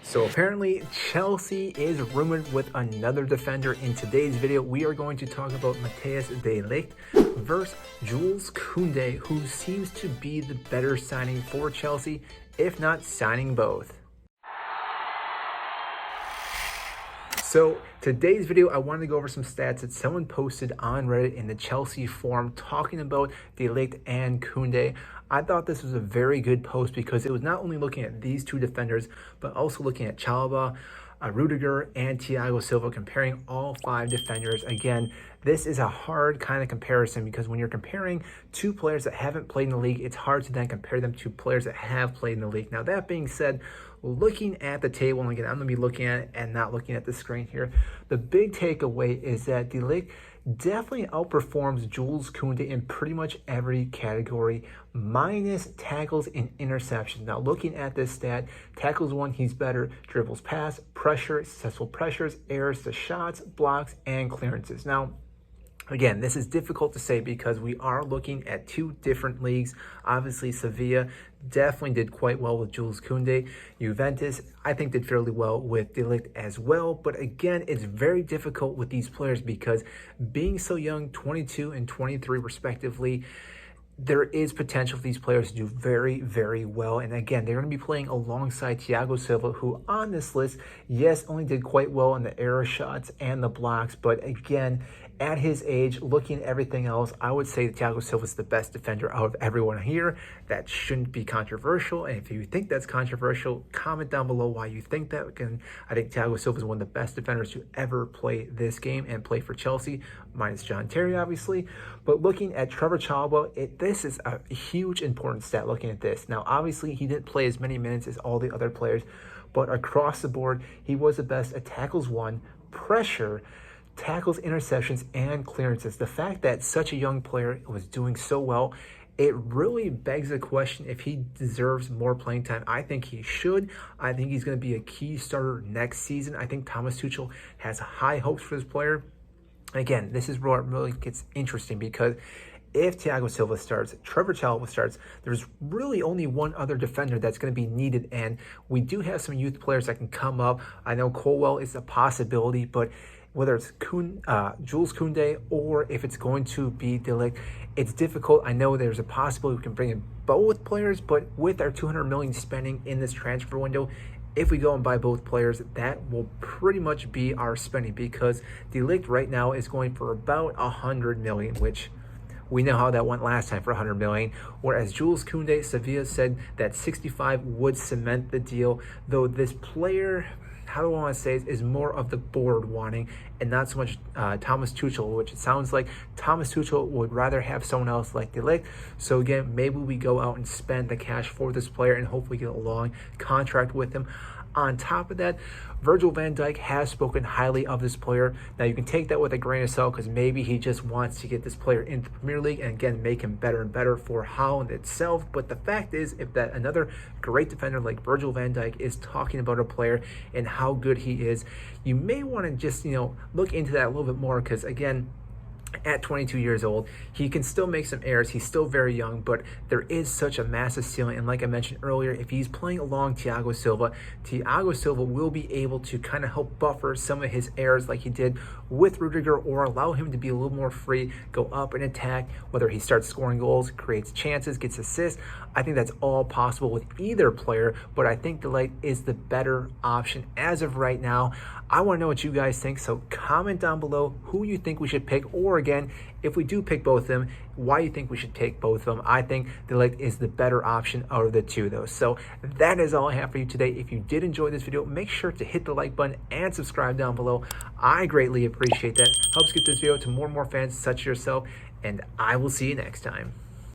So apparently Chelsea is rumored with another defender. In today's video, we are going to talk about Mattijs de Ligt versus Jules Kounde, who seems to be the better signing for Chelsea, if not signing both. So today's video, I wanted to go over some stats that someone posted on Reddit in the Chelsea forum talking about de Ligt and Kounde. I thought this was a very good post because it was not only looking at these two defenders, but also looking at Chalobah, Rudiger, and Thiago Silva, comparing all five defenders. Again, this is a hard kind of comparison because when you're comparing two players that haven't played in the league, it's hard to then compare them to players that have played in the league. Now, that being said, looking at the table, and again, I'm going to be looking at it and not looking at the screen here, the big takeaway is that de Ligt definitely outperforms Jules Kounde in pretty much every category, minus tackles and interceptions. Now, looking at this stat, tackles won, he's better, dribbles pass, pressure, successful pressures, errors to shots, blocks, and clearances. Now, again, this is difficult to say because we are looking at two different leagues. Obviously, Sevilla definitely did quite well with Jules Kounde. Juventus, I think, did fairly well with de Ligt as well. But again, it's very difficult with these players because being so young, 22 and 23 respectively, there is potential for these players to do very, very well. And again, they're going to be playing alongside Thiago Silva, who on this list, yes, only did quite well in the error shots and the blocks. But again, at his age, looking at everything else, I would say that Thiago Silva is the best defender out of everyone here. That shouldn't be controversial. And if you think that's controversial, comment down below why you think that. Again, I think Thiago Silva is one of the best defenders to ever play this game and play for Chelsea, minus John Terry, obviously. But looking at Trevor Chalobah, this is a huge important stat looking at this. Now, obviously, he didn't play as many minutes as all the other players, but across the board, he was the best at tackles won, pressure, tackles, interceptions, and clearances. The fact that such a young player was doing so well, it really begs the question if he deserves more playing time. I think he should. I think he's going to be a key starter next season. I think Thomas Tuchel has high hopes for this player. Again, this is where it really gets interesting because if Thiago Silva starts, Trevor Chalobah starts, there's really only one other defender that's going to be needed, and we do have some youth players that can come up. I know Colwell is a possibility, but whether it's Jules Kounde or if it's going to be de Ligt, it's difficult. I know there's a possibility we can bring in both players, but with our 200 million spending in this transfer window, if we go and buy both players, that will pretty much be our spending because de Ligt right now is going for about 100 million, which we know how that went last time for 100 million. Whereas Jules Kounde, Sevilla said that 65 would cement the deal, though this player, how do I want to say it, is more of the board wanting and not so much Thomas Tuchel, which it sounds like Thomas Tuchel would rather have someone else like de Ligt. So again, maybe we go out and spend the cash for this player and hopefully get a long contract with him. On top of that, Virgil van Dijk has spoken highly of this player. Now, you can take that with a grain of salt because maybe he just wants to get this player into the Premier League and, again, make him better and better for Holland itself. But the fact is, if that another great defender like Virgil van Dijk is talking about a player and how good he is, you may want to just, look into that a little bit more because, again, at 22 years old, he can still make some errors. He's still very young, but there is such a massive ceiling. And like I mentioned earlier, if he's playing along Thiago Silva will be able to kind of help buffer some of his errors like he did with Rudiger, or allow him to be a little more free, go up and attack, whether he starts scoring goals, creates chances, gets assists. I think that's all possible with either player, but I think de Ligt is the better option as of right now. I want to know what you guys think, so comment down below who you think we should pick, or again, if we do pick both of them, why you think we should take both of them. I think de Ligt is the better option out of the two, though. So that is all I have for you today. If you did enjoy this video, make sure to hit the like button and subscribe down below. I greatly appreciate that. Helps get this video to more and more fans such as yourself, and I will see you next time.